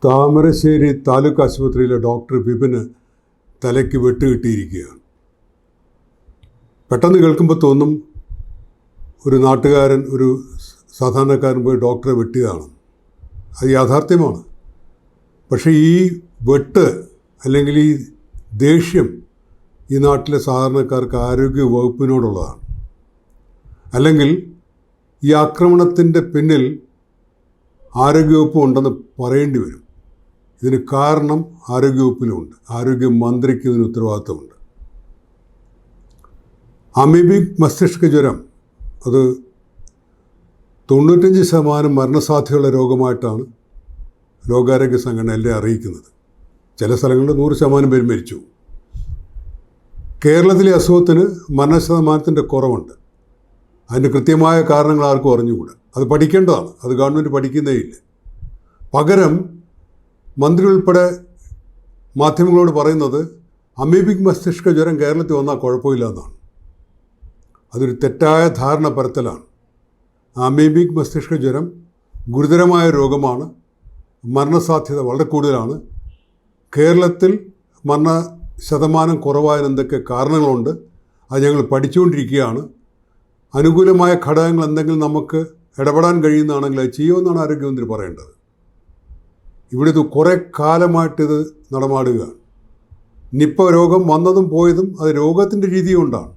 താമരശ്ശേരി താലൂക്ക് ആശുപത്രിയിലെ ഡോക്ടർ വിപിന് തലയ്ക്ക് വെട്ടുകിട്ടിയിരിക്കുകയാണ്. പെട്ടെന്ന് കേൾക്കുമ്പോൾ തോന്നും ഒരു നാട്ടുകാരൻ, ഒരു സാധാരണക്കാരൻ പോയി ഡോക്ടറെ വെട്ടിയതാണ്. അത് യാഥാർത്ഥ്യമാണ്. പക്ഷേ ഈ വെട്ട് അല്ലെങ്കിൽ ഈ ദേഷ്യം ഈ നാട്ടിലെ സാധാരണക്കാർക്ക് ആരോഗ്യ വകുപ്പിനോടുള്ളതാണ്. അല്ലെങ്കിൽ ഈ ആക്രമണത്തിൻ്റെ പിന്നിൽ ആരോഗ്യവകുപ്പ് ഉണ്ടെന്ന് പറയേണ്ടി വരും. ഇതിന് കാരണം ആരോഗ്യവകുപ്പിലുമുണ്ട്. ആരോഗ്യമന്ത്രിക്ക് ഇതിന് ഉത്തരവാദിത്തമുണ്ട്. അമീബിക് മസ്തിഷ്ക ജ്വരം അത് 95% മരണസാധ്യതയുള്ള രോഗമായിട്ടാണ് ലോകാരോഗ്യ സംഘടന എല്ലാം അറിയിക്കുന്നത്. ചില സ്ഥലങ്ങളിൽ 100% പേര് മരിച്ചു. കേരളത്തിലെ അസുഖത്തിന് മരണശതമാനത്തിൻ്റെ കുറവുണ്ട്. അതിൻ്റെ കൃത്യമായ കാരണങ്ങൾ ആർക്കും അറിഞ്ഞുകൂടാ. അത് പഠിക്കേണ്ടതാണ്. അത് ഗവൺമെൻറ് പഠിക്കുന്നേ ഇല്ല. പകരം മന്ത്രി ഉൾപ്പെടെ മാധ്യമങ്ങളോട് പറയുന്നത് അമീബിക് മസ്തിഷ്ക ജ്വരം കേരളത്തിൽ വന്നാൽ കുഴപ്പമില്ല എന്നാണ്. അതൊരു തെറ്റായ ധാരണ പരത്തലാണ്. അമീബിക് മസ്തിഷ്ക ജ്വരം ഗുരുതരമായ രോഗമാണ്. മരണസാധ്യത വളരെ കൂടുതലാണ്. കേരളത്തിൽ മരണശതമാനം കുറവായതിന് എന്തൊക്കെ കാരണങ്ങളുണ്ട്, അത് ഞങ്ങൾ പഠിച്ചുകൊണ്ടിരിക്കുകയാണ്. അനുകൂലമായ ഘടകങ്ങൾ എന്തെങ്കിലും നമുക്ക് ഇടപെടാൻ കഴിയുന്നതാണെങ്കിൽ അത് ചെയ്യുമെന്നാണ് ആരോഗ്യമന്ത്രി പറയേണ്ടത്. ഇവിടെ ഇത് കുറേ കാലമായിട്ടിത് നടമാടുകയാണ്. നിപ്പ രോഗം വന്നതും പോയതും അത് രോഗത്തിൻ്റെ രീതി കൊണ്ടാണ്.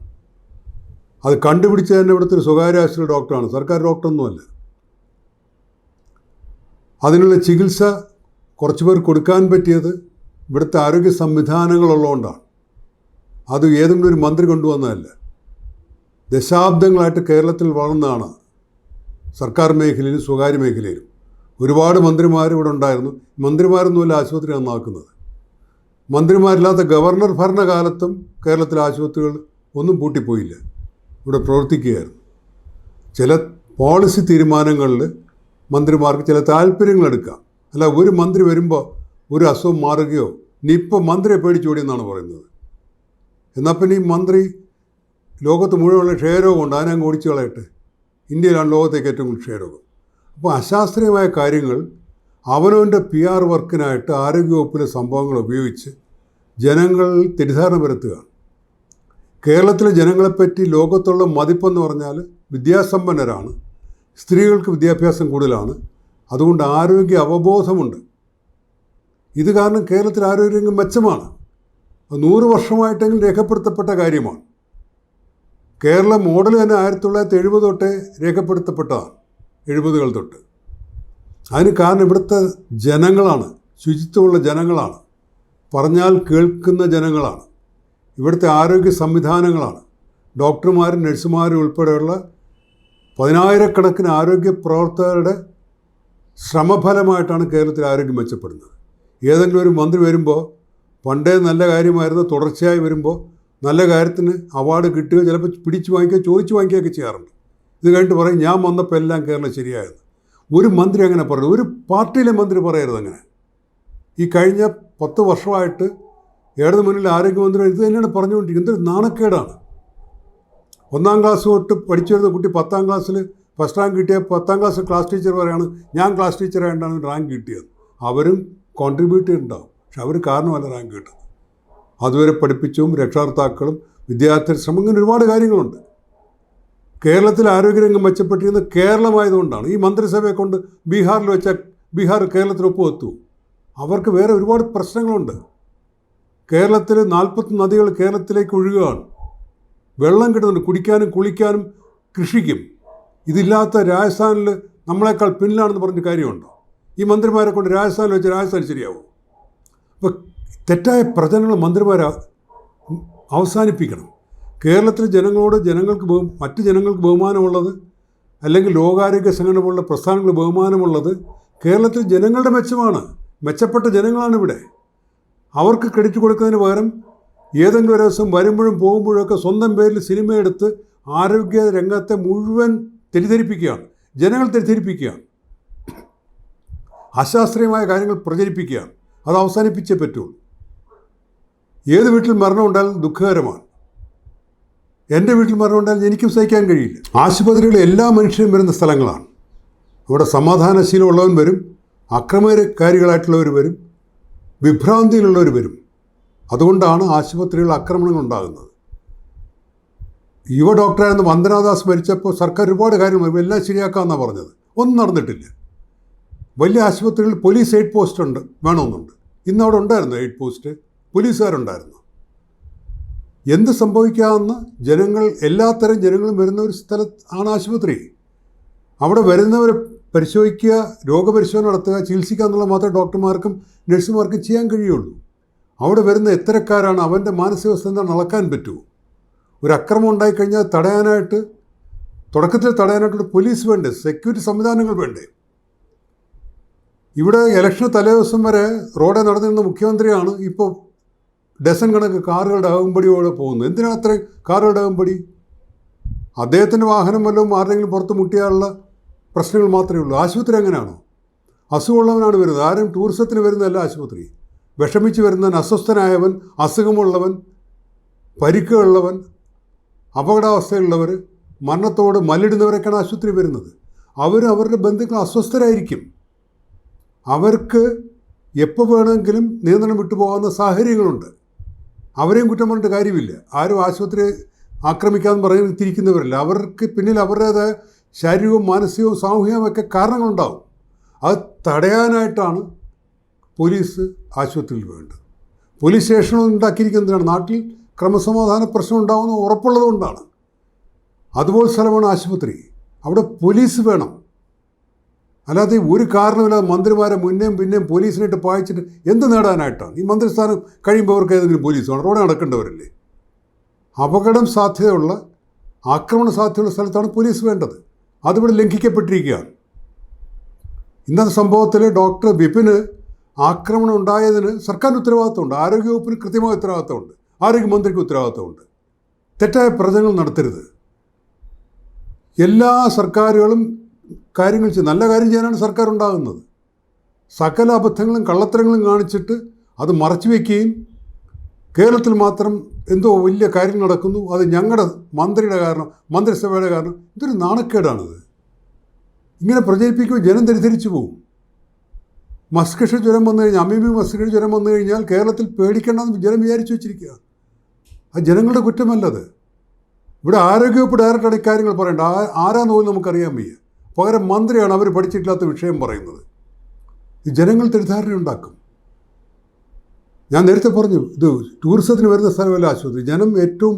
അത് കണ്ടുപിടിച്ചത് തന്നെ ഇവിടുത്തെ ഒരു സ്വകാര്യ ആശുപത്രി ഡോക്ടറാണ്, സർക്കാർ ഡോക്ടറൊന്നുമല്ല. അതിനുള്ള ചികിത്സ കുറച്ച് പേർ കൊടുക്കാൻ പറ്റിയത് ഇവിടുത്തെ ആരോഗ്യ സംവിധാനങ്ങളുള്ളതുകൊണ്ടാണ്. അത് ഏതെങ്കിലും ഒരു മന്ത്രി കൊണ്ടുവന്നതല്ല. ദശാബ്ദങ്ങളായിട്ട് കേരളത്തിൽ വളർന്നതാണ്. സർക്കാർ മേഖലയിലും സ്വകാര്യ മേഖലയിലും ഒരുപാട് മന്ത്രിമാർ ഇവിടെ ഉണ്ടായിരുന്നു. മന്ത്രിമാരൊന്നുമല്ല ആശുപത്രി നന്നാക്കുന്നത്. മന്ത്രിമാരില്ലാത്ത ഗവർണർ ഭരണകാലത്തും കേരളത്തിലെ ആശുപത്രികൾ ഒന്നും പൂട്ടിപ്പോയില്ല, ഇവിടെ പ്രവർത്തിക്കുകയായിരുന്നു. ചില പോളിസി തീരുമാനങ്ങളിൽ മന്ത്രിമാർക്ക് ചില താല്പര്യങ്ങളെടുക്കാം. അല്ല, ഒരു മന്ത്രി വരുമ്പോൾ ഒരു അസുഖം മാറുകയോ നിപ്പ മന്ത്രിയെ പേടിച്ചോടിയെന്നാണ് പറയുന്നത്. എന്നാൽ പിന്നെ ഈ മന്ത്രി ലോകത്ത് മുഴുവനുള്ള ക്ഷയരോഗമുണ്ട്, അതിനങ്ങ് ഓടിച്ചു കളയട്ടെ. ഇന്ത്യയിലാണ് ലോകത്തേക്ക് ഏറ്റവും കൂടുതൽ ക്ഷയരോഗം. അപ്പോൾ അശാസ്ത്രീയമായ കാര്യങ്ങൾ അവനവൻ്റെ PR വർക്കിനായിട്ട് ആരോഗ്യവകുപ്പിലെ സംഭവങ്ങൾ ഉപയോഗിച്ച് ജനങ്ങളിൽ തെറ്റിദ്ധാരണ വരുത്തുകയാണ്. കേരളത്തിലെ ജനങ്ങളെപ്പറ്റി ലോകത്തുള്ള മതിപ്പെന്ന് പറഞ്ഞാൽ വിദ്യാസമ്പന്നരാണ്, സ്ത്രീകൾക്ക് വിദ്യാഭ്യാസം കൂടുതലാണ്, അതുകൊണ്ട് ആരോഗ്യ അവബോധമുണ്ട്. ഇത് കാരണം കേരളത്തിൽ ആരോഗ്യരംഗം മെച്ചമാണ്. 100 വർഷമായിട്ടെങ്കിലും രേഖപ്പെടുത്തപ്പെട്ട കാര്യമാണ്. കേരള മോഡൽ തന്നെ 1970 തൊട്ടേ രേഖപ്പെടുത്തപ്പെട്ടതാണ്, 70കൾ തൊട്ട്. അതിന് കാരണം ഇവിടുത്തെ ജനങ്ങളാണ്, ശുചിത്വമുള്ള ജനങ്ങളാണ്, പറഞ്ഞാൽ കേൾക്കുന്ന ജനങ്ങളാണ്, ഇവിടുത്തെ ആരോഗ്യ സംവിധാനങ്ങളാണ്. ഡോക്ടർമാരും നഴ്സുമാരും ഉൾപ്പെടെയുള്ള 10,000-കണക്കിന് ആരോഗ്യ പ്രവർത്തകരുടെ ശ്രമഫലമായിട്ടാണ് കേരളത്തിൽ ആരോഗ്യം മെച്ചപ്പെടുന്നത്. ഏതെങ്കിലും ഒരു മന്ത്രി വരുമ്പോൾ പണ്ടേ നല്ല കാര്യമായിരുന്നു, തുടർച്ചയായി വരുമ്പോൾ നല്ല കാര്യത്തിന് അവാർഡ് കിട്ടുകയോ ചിലപ്പോൾ പിടിച്ചു വാങ്ങിക്കുകയോ ചോദിച്ചു വാങ്ങിക്കുകയൊക്കെ ചെയ്യാറുണ്ട്. ഇത് കഴിഞ്ഞിട്ട് പറയും ഞാൻ വന്നപ്പോൾ എല്ലാം കേരളം ശരിയായെന്ന്. ഒരു മന്ത്രി അങ്ങനെ പറയും, ഒരു പാർട്ടിയിലെ മന്ത്രി പറയരുത് അങ്ങനെ. ഈ കഴിഞ്ഞ 10 വർഷമായിട്ട് ഇടതു മുന്നിൽ ആരോഗ്യമന്ത്രി ഇത് തന്നെയാണ് പറഞ്ഞുകൊണ്ടിരിക്കുന്നത്. എന്തൊരു നാണക്കേടാണ്. 1ാം ക്ലാസ് തൊട്ട് പഠിച്ചു വരുന്ന കുട്ടി 10ാം ക്ലാസ്സിൽ ഫസ്റ്റ് റാങ്ക് കിട്ടിയ 10ാം ക്ലാസ് ക്ലാസ് ടീച്ചർ പറയാണ് ഞാൻ ക്ലാസ് ടീച്ചറായിട്ടാണ് റാങ്ക് കിട്ടിയത്. അവരും കോൺട്രിബ്യൂട്ട് ചെയ്തിട്ടുണ്ടാവും, പക്ഷെ അവർ കാരണമല്ല റാങ്ക് കിട്ടുന്നത്. അതുവരെ പഠിപ്പിച്ചും രക്ഷാകർത്താക്കളും വിദ്യാർത്ഥി ശ്രമം, ഇങ്ങനെ ഒരുപാട് കാര്യങ്ങളുണ്ട്. കേരളത്തിൽ ആരോഗ്യരംഗം മെച്ചപ്പെട്ടിരുന്നത് കേരളമായതുകൊണ്ടാണ്. ഈ മന്ത്രിസഭയെ കൊണ്ട് ബീഹാറിൽ വെച്ചാൽ ബീഹാർ കേരളത്തിൽ ഒപ്പുവെത്തു. അവർക്ക് വേറെ ഒരുപാട് പ്രശ്നങ്ങളുണ്ട്. കേരളത്തിൽ 40 നദികൾ കേരളത്തിലേക്ക് ഒഴുകുകയാണ്. വെള്ളം കിട്ടുന്നുണ്ട് കുടിക്കാനും കുളിക്കാനും കൃഷിക്കും. ഇതില്ലാത്ത രാജസ്ഥാനിൽ നമ്മളെക്കാൾ പിന്നിലാണെന്ന് പറഞ്ഞ കാര്യമുണ്ടോ? ഈ മന്ത്രിമാരെ കൊണ്ട് രാജസ്ഥാനിൽ വെച്ച് രാജസ്ഥാൻ ശരിയാവും. അപ്പോൾ തെറ്റായ പ്രചരണങ്ങൾ മന്ത്രിമാരെ അവസാനിപ്പിക്കണം. കേരളത്തിലെ ജനങ്ങളോട് മറ്റ് ജനങ്ങൾക്ക് ബഹുമാനമുള്ളത്, അല്ലെങ്കിൽ ലോകാരോഗ്യ സംഘടന പോലുള്ള പ്രസ്ഥാനങ്ങൾ ബഹുമാനമുള്ളത് കേരളത്തിൽ ജനങ്ങളുടെ മെച്ചമാണ്. മെച്ചപ്പെട്ട ജനങ്ങളാണ് ഇവിടെ. അവർക്ക് ക്രെഡിറ്റ് കൊടുക്കുന്നതിന് പകരം ഏതെങ്കിലും ഒരു ദിവസം വരുമ്പോഴും പോകുമ്പോഴൊക്കെ സ്വന്തം പേരിൽ സിനിമയെടുത്ത് ആരോഗ്യ രംഗത്തെ മുഴുവൻ തെറ്റിദ്ധരിപ്പിക്കുകയാണ്. ജനങ്ങൾ തെറ്റിദ്ധരിപ്പിക്കുകയാണ്. അശാസ്ത്രീയമായ കാര്യങ്ങൾ പ്രചരിപ്പിക്കുകയാണ്. അത് അവസാനിപ്പിച്ചേ പറ്റുള്ളൂ. ഏത് വീട്ടിൽ മരണം ഉണ്ടായാലും ദുഃഖകരമാണ്. എൻ്റെ വീട്ടിൽ മരണം ഉണ്ടായാലും എനിക്കും സഹിക്കാൻ കഴിയില്ല. ആശുപത്രികളിൽ എല്ലാ മനുഷ്യരും വരുന്ന സ്ഥലങ്ങളാണ്. അവിടെ സമാധാനശീലമുള്ളവൻ വരും, അക്രമകാരികളായിട്ടുള്ളവർ വരും, വിഭ്രാന്തിയിലുള്ളവർ വരും. അതുകൊണ്ടാണ് ആശുപത്രികളിൽ ആക്രമണങ്ങൾ ഉണ്ടാകുന്നത്. യുവ ഡോക്ടറായിരുന്ന വന്ദനാദാസ് മരിച്ചപ്പോൾ സർക്കാർ ഒരുപാട് കാര്യങ്ങൾ എല്ലാം ശരിയാക്കാമെന്നാണ് പറഞ്ഞത്. ഒന്നും നടന്നിട്ടില്ല. വലിയ ആശുപത്രികളിൽ പോലീസ് എയ്ഡ് പോസ്റ്റ് ഉണ്ട്, വേണമെന്നുണ്ട്. ഇന്ന് അവിടെ ഉണ്ടായിരുന്നു എയ്ഡ് പോസ്റ്റ്, പോലീസുകാരുണ്ടായിരുന്നു. എന്ത് സംഭവിക്കാമെന്ന് ജനങ്ങൾ, എല്ലാത്തരം ജനങ്ങളും വരുന്ന ഒരു സ്ഥലത്താണ് ആശുപത്രി. അവിടെ വരുന്നവരെ പരിശോധിക്കുക, രോഗപരിശോധന നടത്തുക, ചികിത്സിക്കുക എന്നുള്ളത് മാത്രമേ ഡോക്ടർമാർക്കും നഴ്സുമാർക്കും ചെയ്യാൻ കഴിയുള്ളൂ. അവിടെ വരുന്ന എത്തരക്കാരാണ്, അവൻ്റെ മാനസികാവസ്ഥ എന്താണ് അളക്കാൻ പറ്റുമോ? ഒരു അക്രമം ഉണ്ടായിക്കഴിഞ്ഞാൽ തുടക്കത്തിൽ തടയാനായിട്ട് പോലീസ് വേണ്ടേ, സെക്യൂരിറ്റി സംവിധാനങ്ങൾ വേണ്ടേ? ഇവിടെ ഇലക്ഷന് തലേദിവസം വരെ റോഡിൽ നടന്നിരുന്ന മുഖ്യമന്ത്രിയാണ് ഇപ്പോൾ ഡസൻ കണക്ക് കാറുകളുടെ അകമ്പടിയോടെ പോകുന്നത്. എന്തിനാണ് അത്രയും കാറുകളുടെ അകമ്പടി? അദ്ദേഹത്തിൻ്റെ വാഹനം വല്ലതും ആരുടെങ്കിലും പുറത്ത് മുട്ടിയാലുള്ള പ്രശ്നങ്ങൾ മാത്രമേ ഉള്ളൂ. ആശുപത്രി എങ്ങനെയാണോ? അസുഖമുള്ളവനാണ് വരുന്നത്. ആരും ടൂറിസത്തിന് വരുന്നതല്ല ആശുപത്രി. വിഷമിച്ച് വരുന്നവൻ, അസ്വസ്ഥനായവൻ, അസുഖമുള്ളവൻ, പരിക്കുള്ളവൻ, അപകടാവസ്ഥയുള്ളവർ, മരണത്തോട് മല്ലിടുന്നവരൊക്കെയാണ് ആശുപത്രി വരുന്നത്. അവരുടെ ബന്ധുക്കൾ അസ്വസ്ഥരായിരിക്കും. അവർക്ക് എപ്പോൾ വേണമെങ്കിലും നിയന്ത്രണം വിട്ടുപോകാവുന്ന സാഹചര്യങ്ങളുണ്ട്. അവരെയും കുറ്റം പറഞ്ഞിട്ട് കാര്യമില്ല. ആരും ആശുപത്രി ആക്രമിക്കാമെന്ന് പറഞ്ഞ് തിരിക്കുന്നവരല്ല. അവർക്ക് പിന്നിൽ അവരുടേതായ ശാരീരികവും മാനസികവും സാമൂഹികവുമൊക്കെ കാരണങ്ങളുണ്ടാവും. അത് തടയാനായിട്ടാണ് പോലീസ് ആശുപത്രിയിൽ വേണ്ടത്. പോലീസ് സ്റ്റേഷനുകൾ ഉണ്ടാക്കിയിരിക്കുന്നതാണ് നാട്ടിൽ ക്രമസമാധാന പ്രശ്നം ഉണ്ടാകുന്ന ഉറപ്പുള്ളത് കൊണ്ടാണ്. അതുപോലെ സ്ഥലമാണ് ആശുപത്രി. അവിടെ പോലീസ് വേണം. അല്ലാതെ ഒരു കാരണമില്ലാതെ മന്ത്രിമാരെ മുന്നേയും പിന്നെയും പോലീസിനായിട്ട് പായിച്ചിട്ട് എന്ത് നേടാനായിട്ടാണ്? ഈ മന്ത്രിസ്ഥാനം കഴിയുമ്പോൾ അവർക്ക് ഏതെങ്കിലും പോലീസ് വേണം? റോഡ് നടക്കേണ്ടവരല്ലേ? അപകടം സാധ്യതയുള്ള, ആക്രമണ സാധ്യതയുള്ള സ്ഥലത്താണ് പോലീസ് വേണ്ടത്. അതിവിടെ ലംഘിക്കപ്പെട്ടിരിക്കുകയാണ്. ഇന്നത്തെ സംഭവത്തിൽ ഡോക്ടർ വിപിന് ആക്രമണം ഉണ്ടായതിന് സർക്കാരിന് ഉത്തരവാദിത്തമുണ്ട്, ആരോഗ്യവകുപ്പിന് കൃത്യമായ ഉത്തരവാദിത്തമുണ്ട്, ആരോഗ്യമന്ത്രിക്ക് ഉത്തരവാദിത്തമുണ്ട്. തെറ്റായ പ്രചരണങ്ങൾ നടത്തരുത്. എല്ലാ സർക്കാരുകളും കാര്യങ്ങൾ ചെയ്യും. നല്ല കാര്യം ചെയ്യാനാണ് സർക്കാർ ഉണ്ടാകുന്നത്. സകല അബദ്ധങ്ങളും കള്ളത്തരങ്ങളും കാണിച്ചിട്ട് അത് മറച്ചു വയ്ക്കുകയും കേരളത്തിൽ മാത്രം എന്തോ വലിയ കാര്യം നടക്കുന്നു, അത് ഞങ്ങളുടെ മന്ത്രിയുടെ കാരണം, മന്ത്രിസഭയുടെ കാരണം. ഇതൊരു നാണക്കേടാണിത്. ഇങ്ങനെ പ്രചരിപ്പിക്കുമ്പോൾ ജനം തെറ്റിദ്ധരിച്ചു പോകും. മസ്തിഷ്ക ജ്വരം വന്നു കഴിഞ്ഞാൽ, അമീബി മസ്തിഷ്ക ജ്വരം വന്നു കഴിഞ്ഞാൽ കേരളത്തിൽ പേടിക്കേണ്ടെന്ന് ജനം വിചാരിച്ചു വെച്ചിരിക്കുക. അത് ജനങ്ങളുടെ കുറ്റമല്ലത്. ഇവിടെ ആരോഗ്യവകുപ്പ് ഡയറക്ടറാണ് ഇക്കാര്യങ്ങൾ പറയേണ്ടത്. ആരാന്ന് പോലും നമുക്കറിയാൻ വയ്യ. പകരം മന്ത്രിയാണ് അവർ പഠിച്ചിട്ടില്ലാത്ത വിഷയം പറയുന്നത്. ഈ ജനങ്ങൾ തെറ്റിദ്ധാരണ ഉണ്ടാക്കും. ഞാൻ നേരത്തെ പറഞ്ഞു, ഇത് ടൂറിസത്തിന് വരുന്ന സ്ഥലമല്ല ആശുപത്രി. ജനം ഏറ്റവും,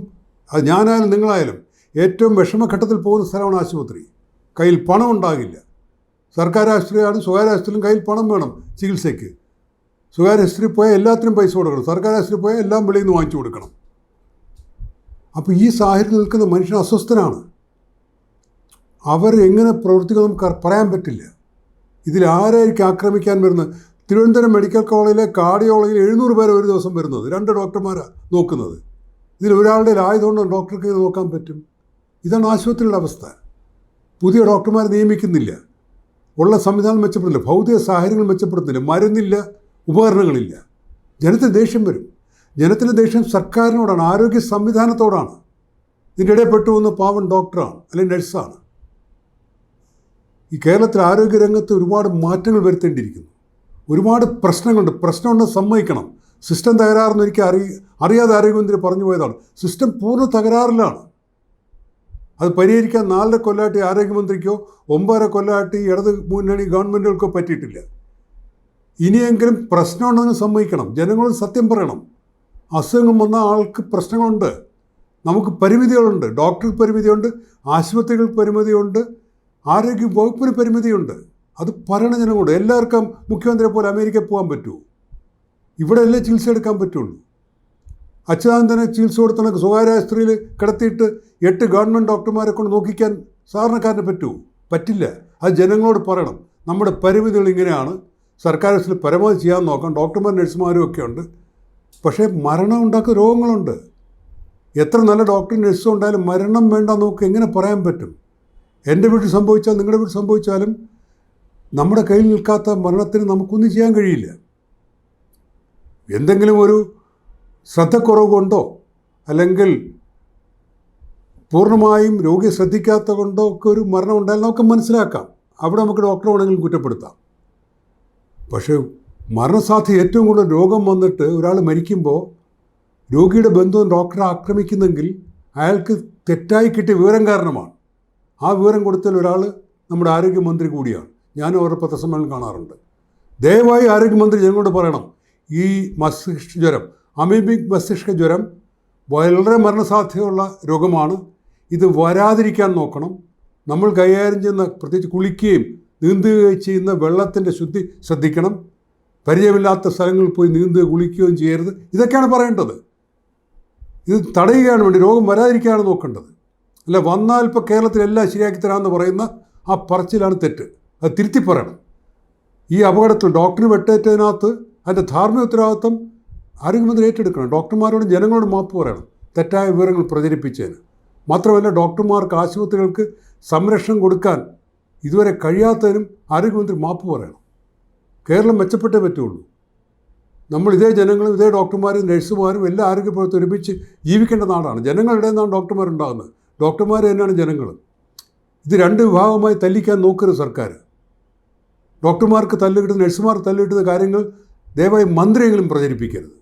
അത് ഞാനായാലും നിങ്ങളായാലും ഏറ്റവും വിഷമഘട്ടത്തിൽ പോകുന്ന സ്ഥലമാണ് ആശുപത്രി. കയ്യിൽ പണം ഉണ്ടാകില്ല. സർക്കാർ ആശുപത്രിയാണ്, സ്വകാര്യ ആശുപത്രിയിലും കയ്യിൽ പണം വേണം ചികിത്സയ്ക്ക്. സ്വകാര്യ ആശുപത്രി പോയാൽ എല്ലാത്തിനും പൈസ കൊടുക്കണം, സർക്കാർ ആശുപത്രി പോയാൽ എല്ലാം വെളിയിൽ നിന്ന് വാങ്ങിച്ചു കൊടുക്കണം. അപ്പോൾ ഈ സാഹചര്യത്തിൽ നിൽക്കുന്ന മനുഷ്യൻ അസ്വസ്ഥനാണ്. അവർ എങ്ങനെ പ്രവർത്തിക്കുമെന്ന് നമുക്ക് പറയാൻ പറ്റില്ല. ഇതിൽ ആരായിരിക്കും ആക്രമിക്കാൻ വരുന്നത്? തിരുവനന്തപുരം മെഡിക്കൽ കോളേജിലെ കാർഡിയോളജിയിൽ 700 പേര് ഒരു ദിവസം വരുന്നത്, 2 ഡോക്ടർമാരാണ് നോക്കുന്നത്. ഇതിൽ ഒരാളുടെ ആയതുകൊണ്ട് ഡോക്ടർക്ക് ഇത് നോക്കാൻ പറ്റും? ഇതാണ് ആശുപത്രിയുടെ അവസ്ഥ. പുതിയ ഡോക്ടർമാരെ നിയമിക്കുന്നില്ല, ഉള്ള സംവിധാനം മെച്ചപ്പെടുന്നില്ല, ഭൗതിക സാഹചര്യങ്ങൾ മെച്ചപ്പെടുന്നില്ല, മരുന്നില്ല, ഉപകരണങ്ങളില്ല. ജനത്തിന് ദേഷ്യം വരും. ജനത്തിൻ്റെ ദേഷ്യം സർക്കാരിനോടാണ്, ആരോഗ്യ സംവിധാനത്തോടാണ്. ഇതിൻ്റെ ഇടയിൽ വന്ന പാവം ഡോക്ടറാണ് അല്ലെങ്കിൽ നഴ്സാണ്. ഈ കേരളത്തിൽ ആരോഗ്യരംഗത്ത് ഒരുപാട് മാറ്റങ്ങൾ വരുത്തേണ്ടിയിരിക്കുന്നു. ഒരുപാട് പ്രശ്നങ്ങളുണ്ട്. പ്രശ്നമുണ്ടെന്ന് സമ്മതിക്കണം. സിസ്റ്റം തകരാറെന്ന് എനിക്ക് അറിയാതെ ആരോഗ്യമന്ത്രി പറഞ്ഞു പോയതാണ്. സിസ്റ്റം പൂർണ്ണ തകരാറിലാണ്. അത് പരിഹരിക്കാൻ 4 കൊല്ലമായിട്ട് ആരോഗ്യമന്ത്രിക്കോ 9 കൊല്ലമായിട്ട് ഇടത് മുന്നണി ഗവൺമെൻറ്റുകൾക്കോ പറ്റിയിട്ടില്ല. ഇനിയെങ്കിലും പ്രശ്നമുണ്ടെന്ന് സമ്മതിക്കണം. ജനങ്ങളോട് സത്യം പറയണം. അസുഖം വന്ന ആൾക്ക് പ്രശ്നങ്ങളുണ്ട്. നമുക്ക് പരിമിതികളുണ്ട്. ഡോക്ടർക്ക് പരിമിതിയുണ്ട്, ആശുപത്രികൾക്ക് പരിമിതിയുണ്ട്, ആരോഗ്യ വകുപ്പിന് പരിമിതിയുണ്ട്. അത് പറയണ ജനങ്ങളോട്. എല്ലാവർക്കും മുഖ്യമന്ത്രിയെ പോലെ അമേരിക്കയിൽ പോകാൻ പറ്റുമോ? ഇവിടെ അല്ലേ ചികിത്സ എടുക്കാൻ പറ്റുള്ളൂ. അച്യുതാനന്ദനെ ചികിത്സ കൊടുത്തണക്ക് സ്വകാര്യ ആശുപത്രിയിൽ കിടത്തിയിട്ട് 8 ഗവൺമെൻറ് ഡോക്ടർമാരെ കൊണ്ട് നോക്കിക്കാൻ സാധാരണക്കാരന് പറ്റുമോ? പറ്റില്ല. അത് ജനങ്ങളോട് പറയണം. നമ്മുടെ പരിമിതികൾ ഇങ്ങനെയാണ്. സർക്കാർ ആശുപത്രിയിൽ പരമാവധി ചെയ്യാൻ നോക്കാം. ഡോക്ടർമാർ നഴ്സുമാരും ഒക്കെ ഉണ്ട്. പക്ഷേ മരണം ഉണ്ടാക്കുന്ന രോഗങ്ങളുണ്ട്. എത്ര നല്ല ഡോക്ടറും നഴ്സും ഉണ്ടായാലും മരണം വേണ്ട നമുക്ക് എങ്ങനെ പറയാൻ പറ്റും? എൻ്റെ വീട്ടിൽ സംഭവിച്ചാൽ നിങ്ങളുടെ വീട്ടിൽ സംഭവിച്ചാലും നമ്മുടെ കയ്യിൽ നിൽക്കാത്ത മരണത്തിന് നമുക്കൊന്നും ചെയ്യാൻ കഴിയില്ല. എന്തെങ്കിലും ഒരു ശ്രദ്ധക്കുറവ് കൊണ്ടോ അല്ലെങ്കിൽ പൂർണ്ണമായും രോഗിയെ ശ്രദ്ധിക്കാത്ത കൊണ്ടോ ഒക്കെ ഒരു മരണം ഉണ്ടായാൽ നമുക്ക് മനസ്സിലാക്കാം. അവിടെ നമുക്ക് ഡോക്ടറെ വേണമെങ്കിലും കുറ്റപ്പെടുത്താം. പക്ഷേ മരണസാധ്യത ഏറ്റവും കൂടുതൽ രോഗം വന്നിട്ട് ഒരാൾ മരിക്കുമ്പോൾ രോഗിയുടെ ബന്ധുവും ഡോക്ടറെ ആക്രമിക്കുന്നെങ്കിൽ അയാൾക്ക് തെറ്റായി കിട്ടിയ വിവരം കാരണമാണ്. ആ വിവരം കൊടുത്താൽ ഒരാൾ നമ്മുടെ ആരോഗ്യമന്ത്രി കൂടിയാണ്. ഞാനും അവരുടെ പത്രസമ്മേളനം കാണാറുണ്ട്. ദയവായി ആരോഗ്യമന്ത്രി ജനങ്ങളോട് പറയണം, ഈ മസ്തിഷ്ക ജ്വരം, അമീബിക് മസ്തിഷ്ക ജ്വരം വളരെ മരണസാധ്യതയുള്ള രോഗമാണ്. ഇത് വരാതിരിക്കാൻ നോക്കണം. നമ്മൾ കൈകാര്യം ചെയ്യുന്ന, പ്രത്യേകിച്ച് കുളിക്കുകയും നീന്തുകയും ചെയ്യുന്ന വെള്ളത്തിൻ്റെ ശുദ്ധി ശ്രദ്ധിക്കണം. പരിചയമില്ലാത്ത സ്ഥലങ്ങളിൽ പോയി നീന്തുകയോ കുളിക്കുകയും ചെയ്യരുത്. ഇതൊക്കെയാണ് പറയേണ്ടത്. ഇത് തടയുകയാണ് വേണ്ടി, രോഗം വരാതിരിക്കുകയാണ് നോക്കേണ്ടത്. അല്ല വന്നാൽ ഇപ്പോൾ കേരളത്തിലെല്ലാം ശരിയാക്കി തരാമെന്ന് പറയുന്ന ആ പറച്ചിലാണ് തെറ്റ്. അത് തിരുത്തി പറയണം. ഈ അപകടത്തിൽ ഡോക്ടറിന് വെട്ടേറ്റതിനകത്ത് അതിൻ്റെ ധാർമ്മിക ഉത്തരവാദിത്വം ആരോഗ്യമന്ത്രി ഏറ്റെടുക്കണം. ഡോക്ടർമാരോടും ജനങ്ങളോടും മാപ്പ് പറയണം തെറ്റായ വിവരങ്ങൾ പ്രചരിപ്പിച്ചതിന്. മാത്രമല്ല, ഡോക്ടർമാർക്ക്, ആശുപത്രികൾക്ക് സംരക്ഷണം കൊടുക്കാൻ ഇതുവരെ കഴിയാത്തതിനും ആരോഗ്യമന്ത്രി മാപ്പ് പറയണം. കേരളം മെച്ചപ്പെട്ടേ പറ്റുള്ളൂ. നമ്മൾ ഇതേ ജനങ്ങളും ഇതേ ഡോക്ടർമാരും നഴ്സുമാരും എല്ലാ ആരോഗ്യപ്രവർത്തകരും ഒരുമിച്ച് ജീവിക്കേണ്ട നാടാണ്. ജനങ്ങളുടെ നിന്നാണ് ഡോക്ടർമാരുണ്ടാകുന്നത്. ഡോക്ടർമാർ തന്നെയാണ് ജനങ്ങൾ. ഇത് രണ്ട് വിഭാഗമായി തല്ലിക്കാൻ നോക്കരുത് സർക്കാർ. ഡോക്ടർമാർക്ക് തല്ലുകിട്ടുന്ന, നഴ്സുമാർക്ക് തല്ലുകിട്ടുന്ന കാര്യങ്ങൾ ദയവായി മന്ത്രിയെങ്കിലും പ്രചരിപ്പിക്കരുത്.